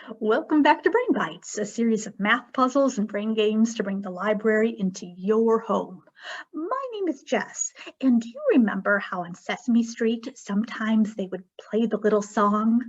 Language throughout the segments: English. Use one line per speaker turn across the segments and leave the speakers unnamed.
Welcome back to Brain Bytes, a series of math puzzles and brain games to bring the library into your home. My name is Jess, and do you remember how on Sesame Street sometimes they would play the little song?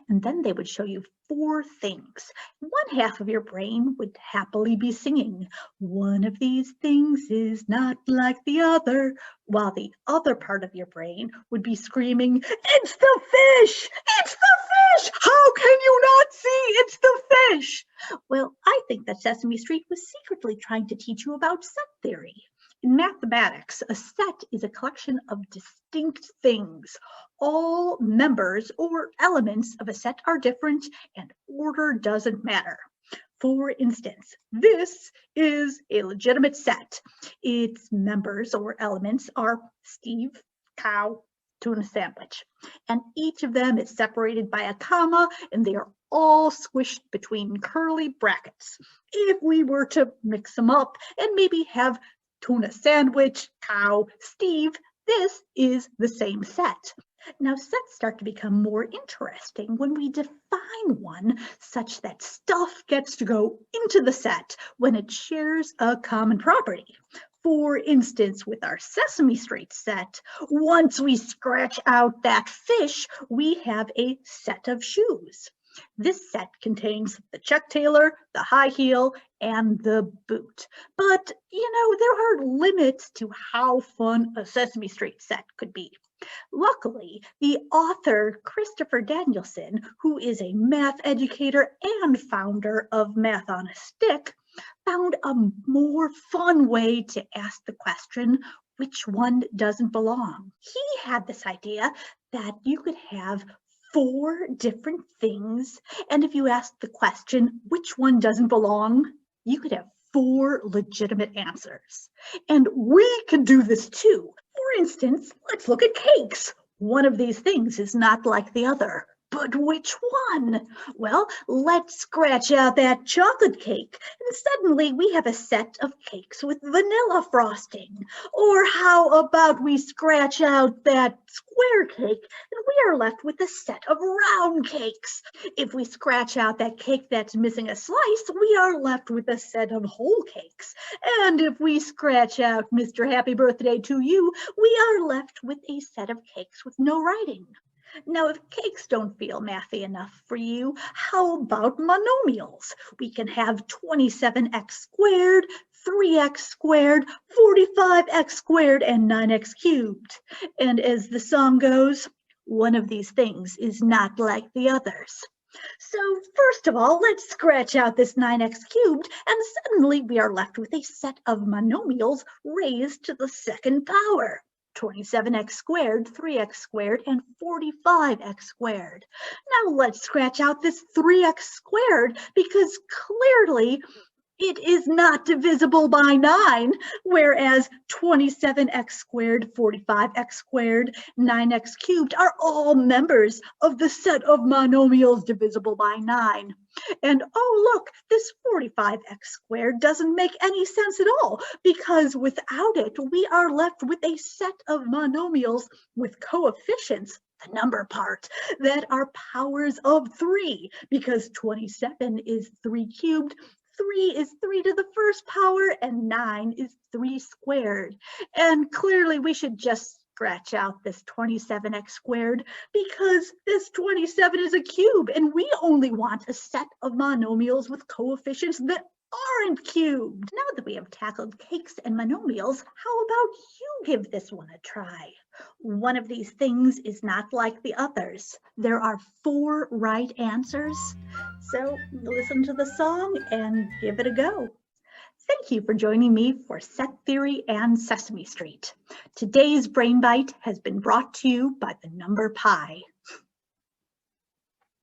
And then they would show you four things. One half of your brain would happily be singing, "One of these things is not like the other," while the other part of your brain would be screaming, "It's the fish! It's the fish! How can you not see it's the fish?" Well, I think that Sesame Street was secretly trying to teach you about set theory. In mathematics, a set is a collection of distinct things. All members or elements of a set are different and order doesn't matter. For instance, this is a legitimate set. Its members or elements are Steve, cow, tuna sandwich, and each of them is separated by a comma and they are all squished between curly brackets. If we were to mix them up and maybe have tuna sandwich, cow, Steve, this is the same set. Now, sets start to become more interesting when we define one such that stuff gets to go into the set when it shares a common property. For instance, with our Sesame Street set, once we scratch out that fish, we have a set of shoes. This set contains the Chuck Taylor, the high heel, and the boot. But, there are limits to how fun a Sesame Street set could be. Luckily, the author Christopher Danielson, who is a math educator and founder of Math on a Stick, found a more fun way to ask the question, which one doesn't belong? He had this idea that you could have four different things, and if you asked the question, which one doesn't belong, you could have four legitimate answers. And we can do this too. For instance, let's look at cakes. One of these things is not like the other. But which one? Well, let's scratch out that chocolate cake, and suddenly we have a set of cakes with vanilla frosting. Or how about we scratch out that square cake, and we are left with a set of round cakes. If we scratch out that cake that's missing a slice, we are left with a set of whole cakes. And if we scratch out Mr. Happy Birthday to You, we are left with a set of cakes with no writing. Now, if cakes don't feel mathy enough for you, how about monomials? We can have 27x squared, 3x squared, 45x squared, and 9x cubed. And as the song goes, one of these things is not like the others. So first of all, let's scratch out this 9x cubed, and suddenly we are left with a set of monomials raised to the second power. 27x squared, 3x squared, and 45x squared. Now let's scratch out this 3x squared because clearly it is not divisible by 9, whereas 27x squared, 45x squared, 9x cubed are all members of the set of monomials divisible by 9. And oh, look, this 45x squared doesn't make any sense at all, because without it, we are left with a set of monomials with coefficients, the number part, that are powers of 3, because 27 is 3 cubed, 3 is 3 to the first power, and 9 is 3 squared. And clearly we should just scratch out this 27x squared because this 27 is a cube and we only want a set of monomials with coefficients that aren't cubed. Now that we have tackled cakes and monomials, how about you give this one a try? One of these things is not like the others. There are 4 right answers. So listen to the song and give it a go. Thank you for joining me for Set Theory and Sesame Street. Today's Brain Bite has been brought to you by the number pi.